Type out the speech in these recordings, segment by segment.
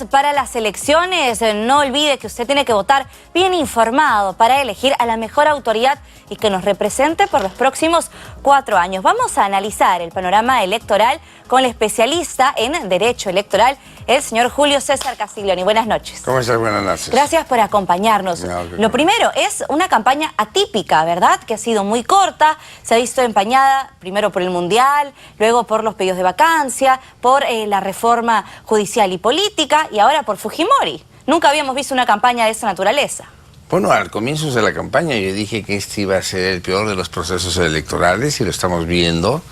Para las elecciones, no olvide que usted tiene que votar bien informado para elegir a la mejor autoridad y que nos represente por los próximos 4 años. Vamos a analizar el panorama electoral con el especialista en Derecho Electoral, el señor Julio César Castiglioni. Buenas noches. ¿Cómo estás? Buenas noches. Gracias por acompañarnos. Lo primero, es una campaña atípica, ¿verdad? Que ha sido muy corta, se ha visto empañada primero por el Mundial, luego por los pedidos de vacancia, por la reforma judicial y política y ahora por Fujimori. Nunca habíamos visto una campaña de esa naturaleza. Bueno, al comienzo de la campaña yo dije que este iba a ser el peor de los procesos electorales y lo estamos viendo.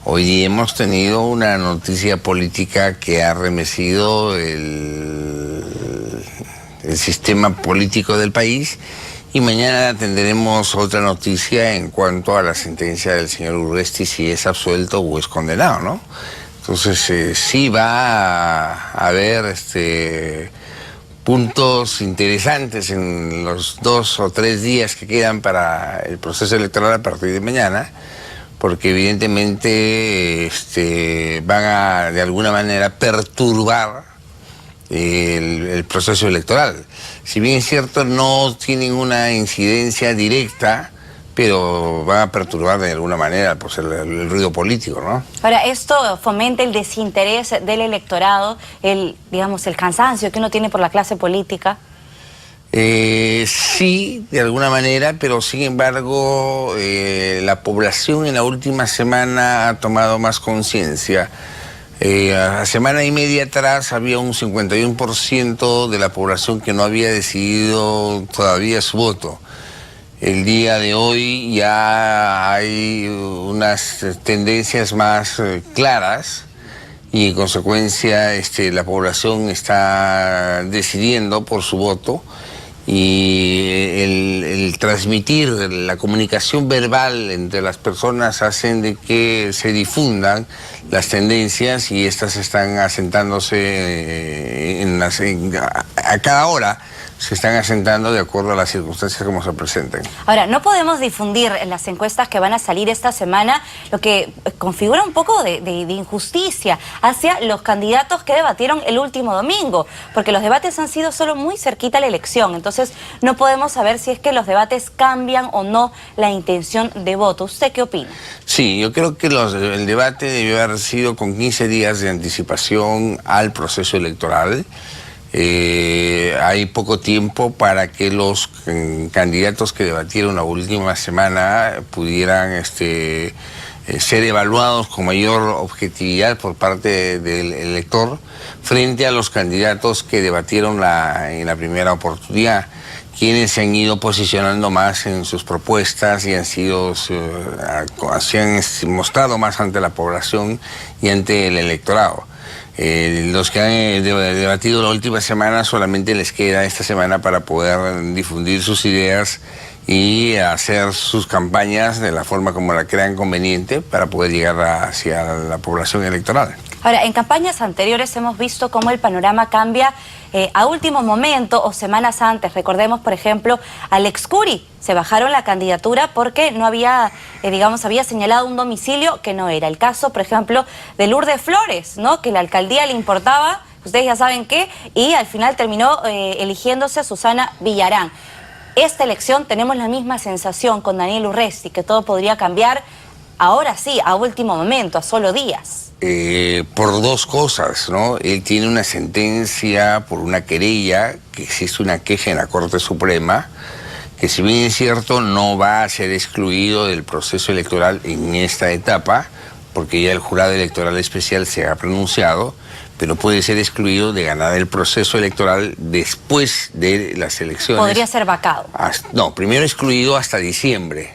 Hoy día hemos tenido una noticia política que ha remecido el sistema político del país y mañana tendremos otra noticia en cuanto a la sentencia del señor Urresti, si es absuelto o es condenado, ¿no? Entonces sí va a haber puntos interesantes en los 2 o 3 días que quedan para el proceso electoral a partir de mañana, porque evidentemente van a de alguna manera perturbar el proceso electoral. Si bien es cierto, no tienen una incidencia directa, pero van a perturbar de alguna manera pues, el ruido político, ¿no? Ahora, esto fomenta el desinterés del electorado, digamos, el cansancio que uno tiene por la clase política. Sí, de alguna manera, pero sin embargo la población en la última semana ha tomado más conciencia. A semana y media atrás había un 51% de la población que no había decidido todavía su voto. El día de hoy ya hay unas tendencias más claras y en consecuencia la población está decidiendo por su voto y el transmitir la comunicación verbal entre las personas hacen de que se difundan las tendencias y estas están asentándose a cada hora. Se están asentando de acuerdo a las circunstancias como se presenten. Ahora, no podemos difundir las encuestas que van a salir esta semana, lo que configura un poco de injusticia hacia los candidatos que debatieron el último domingo, porque los debates han sido solo muy cerquita a la elección, entonces no podemos saber si es que los debates cambian o no la intención de voto. ¿Usted qué opina? Sí, yo creo que el debate debió haber sido con 15 días de anticipación al proceso electoral. Hay poco tiempo para que los candidatos que debatieron la última semana pudieran ser evaluados con mayor objetividad por parte del elector frente a los candidatos que debatieron en la primera oportunidad, quienes se han ido posicionando más en sus propuestas y se han mostrado más ante la población y ante el electorado. Los que han debatido la última semana solamente les queda esta semana para poder difundir sus ideas y hacer sus campañas de la forma como la crean conveniente para poder llegar hacia la población electoral. Ahora, en campañas anteriores hemos visto cómo el panorama cambia a último momento o semanas antes. Recordemos, por ejemplo, Alex Curi. Se bajaron la candidatura porque no había, había señalado un domicilio que no era. El caso, por ejemplo, de Lourdes Flores, ¿no? Que la alcaldía le importaba, ustedes ya saben qué, y al final terminó eligiéndose Susana Villarán. Esta elección tenemos la misma sensación con Daniel Urresti, que todo podría cambiar ahora sí, a último momento, a solo días. Por 2 cosas, ¿no? Él tiene una sentencia por una querella, que existe una queja en la Corte Suprema, que si bien es cierto no va a ser excluido del proceso electoral en esta etapa, porque ya el jurado electoral especial se ha pronunciado, pero puede ser excluido de ganar el proceso electoral después de las elecciones. Podría ser vacado. No, primero excluido hasta diciembre.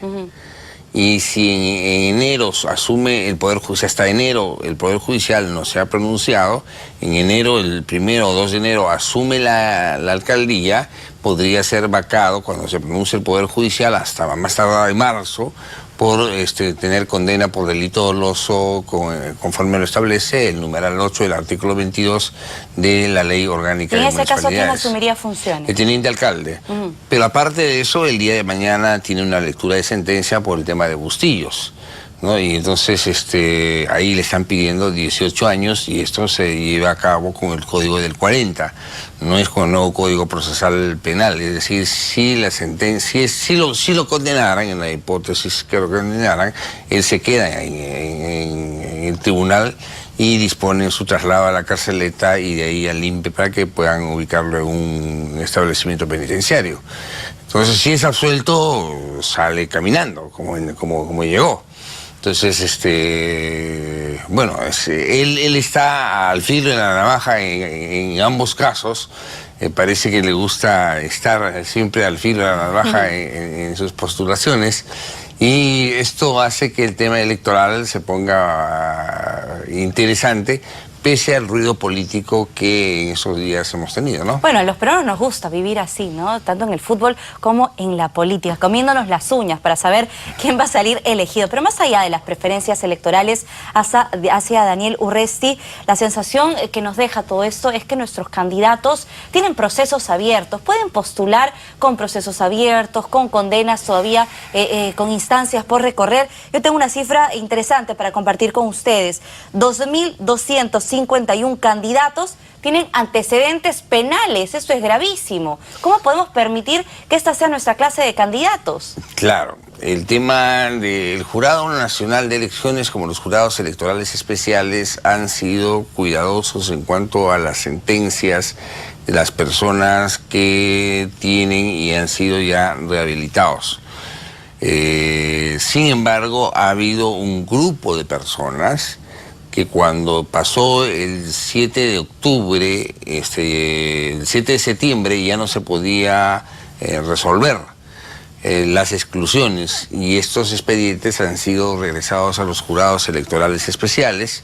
Y si en enero asume el Poder Judicial, hasta enero el Poder Judicial no se ha pronunciado, en enero, el 1 o 2 de enero, asume la alcaldía, podría ser vacado cuando se pronuncie el Poder Judicial hasta más tardar en marzo, por tener condena por delito doloso conforme lo establece el numeral 8 del artículo 22 de la Ley Orgánica de Municipalidades. En ese caso, ¿quién asumiría funciones? El teniente alcalde. Pero aparte de eso, el día de mañana tiene una lectura de sentencia por el tema de Bustillos, ¿no? Y entonces ahí le están pidiendo 18 años y esto se lleva a cabo con el código del 40, no es con el nuevo código procesal penal, es decir, si la sentencia, si lo condenaran, en la hipótesis que lo condenaran, él se queda en el tribunal y dispone su traslado a la carceleta y de ahí al INPE para que puedan ubicarlo en un establecimiento penitenciario. Entonces, si es absuelto, sale caminando, como llegó. Entonces, bueno, él está al filo de la navaja en ambos casos. Parece que le gusta estar siempre al filo de la navaja en sus postulaciones. Y esto hace que el tema electoral se ponga interesante, pese al ruido político que en esos días hemos tenido, ¿no? Bueno, a los peruanos nos gusta vivir así, ¿no? Tanto en el fútbol como en la política, comiéndonos las uñas para saber quién va a salir elegido. Pero más allá de las preferencias electorales hacia Daniel Urresti, la sensación que nos deja todo esto es que nuestros candidatos tienen procesos abiertos, pueden postular con procesos abiertos, con condenas todavía, con instancias por recorrer. Yo tengo una cifra interesante para compartir con ustedes. 2.251 candidatos tienen antecedentes penales. Esto es gravísimo. ¿Cómo podemos permitir que esta sea nuestra clase de candidatos? Claro, el tema del Jurado Nacional de Elecciones, como los jurados electorales especiales, han sido cuidadosos en cuanto a las sentencias de las personas que tienen y han sido ya rehabilitados. Sin embargo, ha habido un grupo de personas que cuando pasó el 7 de octubre, el 7 de septiembre ya no se podía resolver las exclusiones y estos expedientes han sido regresados a los jurados electorales especiales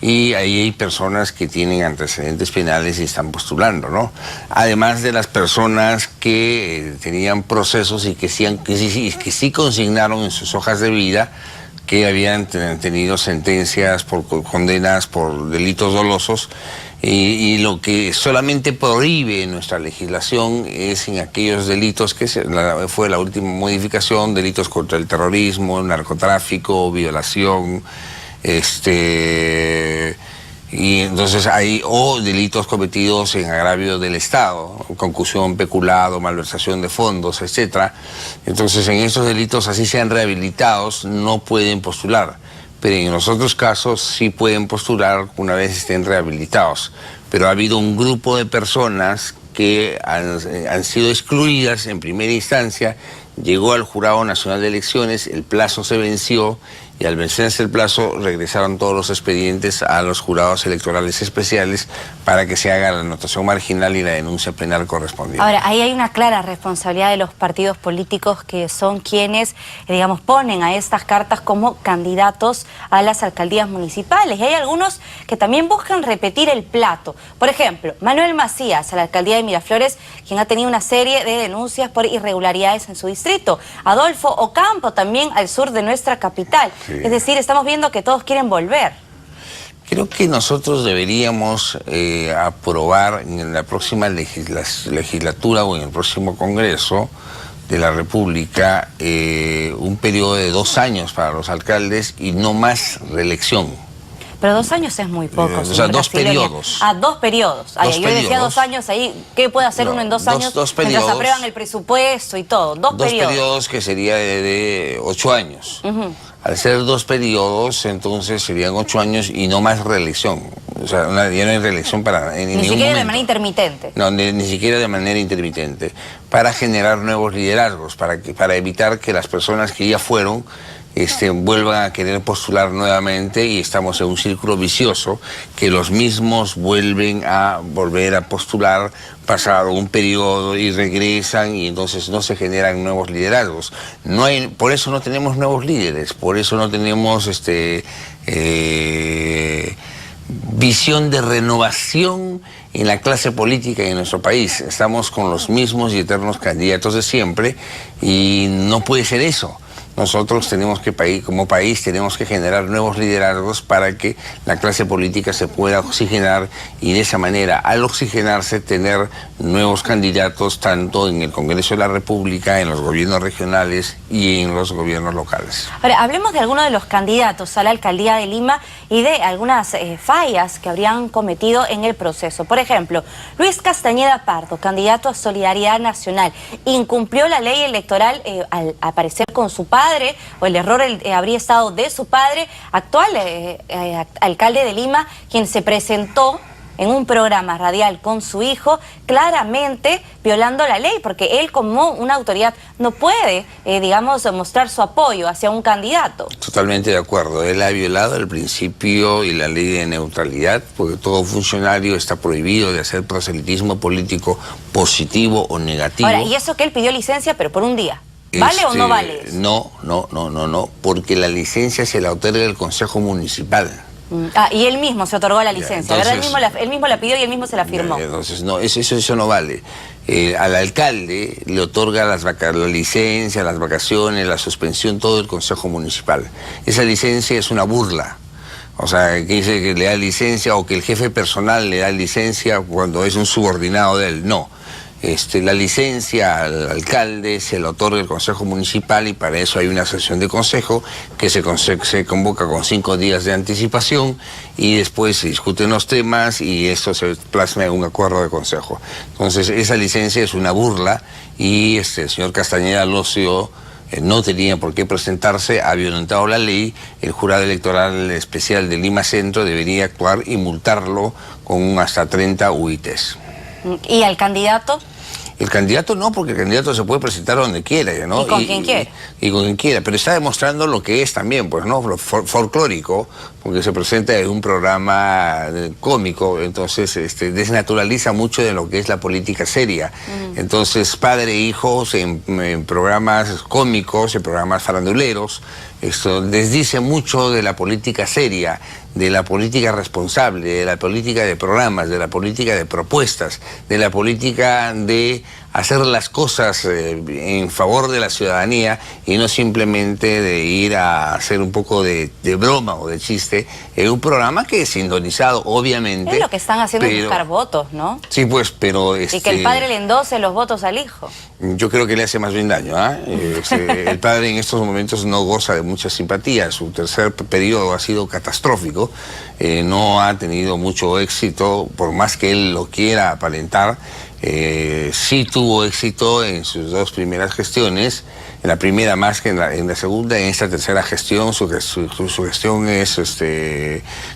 y ahí hay personas que tienen antecedentes penales y están postulando, ¿no? Además de las personas que tenían procesos y que sí consignaron en sus hojas de vida que habían tenido sentencias por condenas por delitos dolosos y lo que solamente prohíbe nuestra legislación es en aquellos delitos que fue la última modificación, delitos contra el terrorismo, narcotráfico, violación, y entonces hay delitos cometidos en agravio del Estado, concusión, peculado, malversación de fondos, etcétera. Entonces en esos delitos, así sean rehabilitados, no pueden postular, pero en los otros casos sí pueden postular una vez estén rehabilitados. Pero ha habido un grupo de personas que han sido excluidas en primera instancia, llegó al Jurado Nacional de Elecciones, el plazo se venció y al vencerse el plazo regresaron todos los expedientes a los jurados electorales especiales para que se haga la anotación marginal y la denuncia penal correspondiente. Ahora, ahí hay una clara responsabilidad de los partidos políticos que son quienes, digamos, ponen a estas cartas como candidatos a las alcaldías municipales. Y hay algunos que también buscan repetir el plato. Por ejemplo, Manuel Macías, a la alcaldía de Miraflores, quien ha tenido una serie de denuncias por irregularidades en su distrito. Adolfo Ocampo, también al sur de nuestra capital. Sí. Es decir, estamos viendo que todos quieren volver. Creo que nosotros deberíamos aprobar en la próxima legislatura o en el próximo Congreso de la República un periodo de 2 años para los alcaldes y no más reelección. Pero 2 años es muy poco. O sea, 2 periodos. Ah, 2 periodos. Yo decía 2 años ahí. ¿Qué puede hacer uno en 2 años? Dos mientras aprueban el presupuesto y todo. 2 periodos. 2 periodos que sería de 8 años. Al ser 2 periodos, entonces serían 8 años y no más reelección. O sea, ya no hay reelección para en ni siquiera momento. De manera intermitente. No, ni siquiera de manera intermitente. Para generar nuevos liderazgos, para evitar que las personas que ya fueron vuelvan a querer postular nuevamente y estamos en un círculo vicioso que los mismos vuelven a postular pasado un periodo y regresan y entonces no se generan nuevos liderazgos. Por eso no tenemos nuevos líderes, por eso no tenemos visión de renovación en la clase política en nuestro país. Estamos con los mismos y eternos candidatos de siempre y no puede ser eso. nosotros tenemos que, como país, tenemos que generar nuevos liderazgos para que la clase política se pueda oxigenar y de esa manera, al oxigenarse, tener nuevos candidatos tanto en el Congreso de la República, en los gobiernos regionales y en los gobiernos locales. Ahora, hablemos de algunos de los candidatos a la alcaldía de Lima y de algunas fallas que habrían cometido en el proceso. Por ejemplo, Luis Castañeda Pardo, candidato a Solidaridad Nacional, incumplió la ley electoral al aparecer con su padre, o el error habría estado de su padre, actual alcalde de Lima, quien se presentó en un programa radial con su hijo, claramente violando la ley, porque él como una autoridad no puede, digamos, mostrar su apoyo hacia un candidato. Totalmente de acuerdo. Él ha violado el principio y la ley de neutralidad, porque todo funcionario está prohibido de hacer proselitismo político positivo o negativo. Ahora, y eso que él pidió licencia, pero por un día. ¿Vale o no vale eso? No, porque la licencia se la otorga el Consejo Municipal. Y él mismo se otorgó la licencia, ¿verdad? Él mismo la pidió y él mismo se la firmó. Entonces, no, eso no vale. Al alcalde le otorga la licencia, las vacaciones, la suspensión, todo el Consejo Municipal. Esa licencia es una burla. O sea, que dice que le da licencia o que el jefe personal le da licencia cuando es un subordinado de él. No. La licencia al alcalde se la otorga el Consejo Municipal y para eso hay una sesión de consejo que se convoca con 5 días de anticipación y después se discuten los temas y esto se plasma en un acuerdo de consejo. Entonces esa licencia es una burla y el señor Castañeda Locio no tenía por qué presentarse, ha violentado la ley, el Jurado Electoral Especial de Lima Centro debería actuar y multarlo con hasta 30 UITs. ¿Y al candidato? El candidato no, porque el candidato se puede presentar donde quiera, ¿no? Y con quien quiera. Y con quien quiera, pero está demostrando lo que es también, pues, ¿no? Folclórico, porque se presenta en un programa cómico, entonces desnaturaliza mucho de lo que es la política seria. Entonces, padre e hijos en programas cómicos, en programas faranduleros, esto desdice mucho de la política seria, de la política responsable, de la política de programas, de la política de propuestas, de la política de hacer las cosas en favor de la ciudadanía y no simplemente de ir a hacer un poco de broma o de chiste en un programa que es sintonizado, obviamente. Es lo que están haciendo, es buscar votos, ¿no? Sí, pues, pero... Y que el padre le endose los votos al hijo. Yo creo que le hace más bien daño, el padre en estos momentos no goza de mucha simpatía, su tercer periodo ha sido catastrófico, no ha tenido mucho éxito, por más que él lo quiera aparentar. Sí tuvo éxito en sus 2 primeras gestiones, en la primera más que en la segunda, en esta tercera gestión su gestión es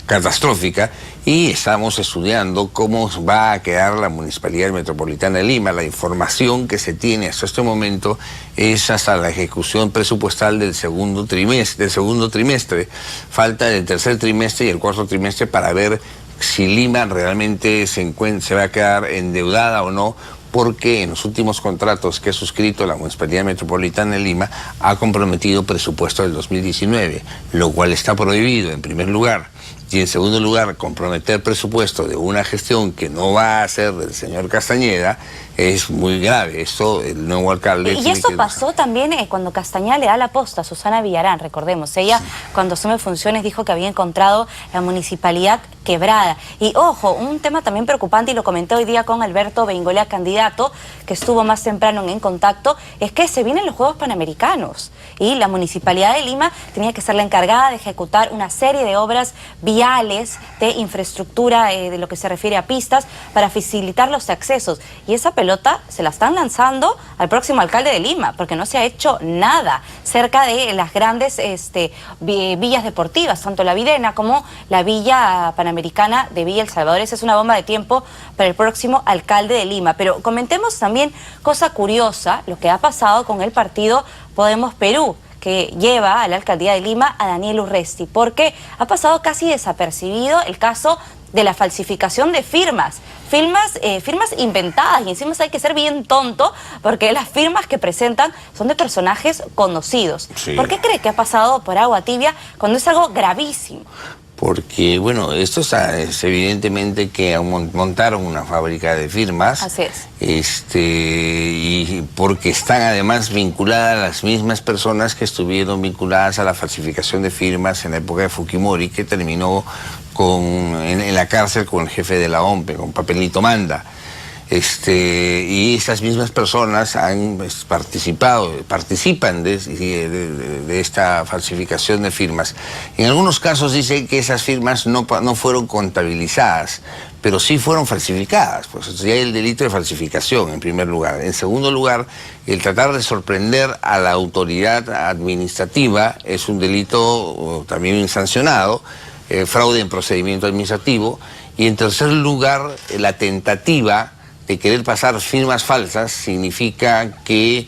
catastrófica y estamos estudiando cómo va a quedar la Municipalidad Metropolitana de Lima. La información que se tiene hasta este momento es hasta la ejecución presupuestal del segundo trimestre. Falta el tercer trimestre y el cuarto trimestre para ver si Lima realmente se va a quedar endeudada o no, porque en los últimos contratos que ha suscrito la Municipalidad Metropolitana de Lima ha comprometido presupuesto del 2019, lo cual está prohibido en primer lugar. Y en segundo lugar, comprometer presupuesto de una gestión que no va a ser del señor Castañeda es muy grave. Esto, el nuevo alcalde... Y eso pasó también cuando Castañeda le da la posta a Susana Villarán, recordemos. Ella, cuando asume funciones, dijo que había encontrado la municipalidad quebrada. Y ojo, un tema también preocupante, y lo comenté hoy día con Alberto Bengolea, candidato, que estuvo más temprano en Contacto, es que se vienen los Juegos Panamericanos. Y la Municipalidad de Lima tenía que ser la encargada de ejecutar una serie de obras viales, de infraestructura, de lo que se refiere a pistas, para facilitar los accesos. Y esa pelota se la están lanzando al próximo alcalde de Lima, porque no se ha hecho nada cerca de las grandes villas deportivas, tanto la Videna como la Villa Panamericana de Villa El Salvador. Esa es una bomba de tiempo para el próximo alcalde de Lima. Pero comentemos también cosa curiosa, lo que ha pasado con el partido Podemos Perú, que lleva a la alcaldía de Lima a Daniel Urresti, porque ha pasado casi desapercibido el caso de la falsificación de firmas inventadas, y encima hay que ser bien tonto porque las firmas que presentan son de personajes conocidos. Sí. ¿Por qué cree que ha pasado por agua tibia cuando es algo gravísimo? porque, bueno, esto es evidentemente que montaron una fábrica de firmas. Así es. Y porque están además vinculadas las mismas personas que estuvieron vinculadas a la falsificación de firmas en la época de Fujimori, que terminó en la cárcel con el jefe de la OMPE, con Papelito Manda. Y esas mismas personas han participan de esta falsificación de firmas. En algunos casos dicen que esas firmas no fueron contabilizadas, pero sí fueron falsificadas. Pues ya hay el delito de falsificación, en primer lugar. En segundo lugar, el tratar de sorprender a la autoridad administrativa es un delito también sancionado, fraude en procedimiento administrativo. Y en tercer lugar, la tentativa de querer pasar firmas falsas significa que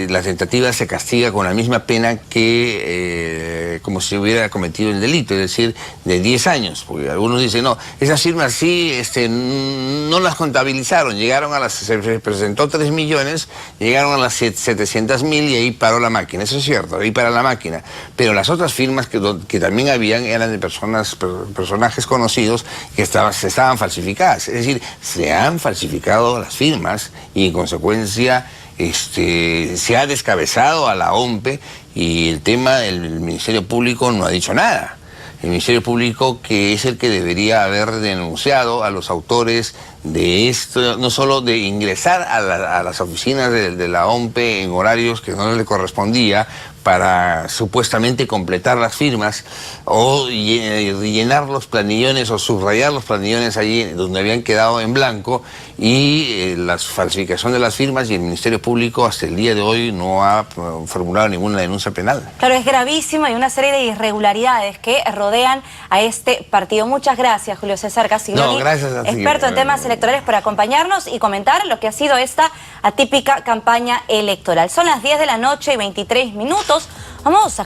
la tentativa se castiga con la misma pena que como si hubiera cometido el delito, es decir, de 10 años. Porque algunos dicen, no, esas firmas sí no las contabilizaron, se presentó 3 millones, llegaron a las 700.000 y ahí paró la máquina. Eso es cierto, ahí para la máquina. Pero las otras firmas que también habían eran de personajes conocidos que estaban falsificadas. Es decir, se han falsificado las firmas y en consecuencia se ha descabezado a la OMPE y el tema del Ministerio Público no ha dicho nada. El Ministerio Público, que es el que debería haber denunciado a los autores de esto, no solo de ingresar a las oficinas de la OMPE en horarios que no le correspondía para supuestamente completar las firmas o llenar los planillones o subrayar los planillones allí donde habían quedado en blanco, y la falsificación de las firmas, y el Ministerio Público hasta el día de hoy no ha formulado ninguna denuncia penal. Claro, es gravísimo, y una serie de irregularidades que rodean a este partido. Muchas gracias, Julio César Castiglioni, gracias a ti, experto en temas electorales, por acompañarnos y comentar lo que ha sido esta atípica campaña electoral. Son las 10 de la noche y 23 minutos. Vamos a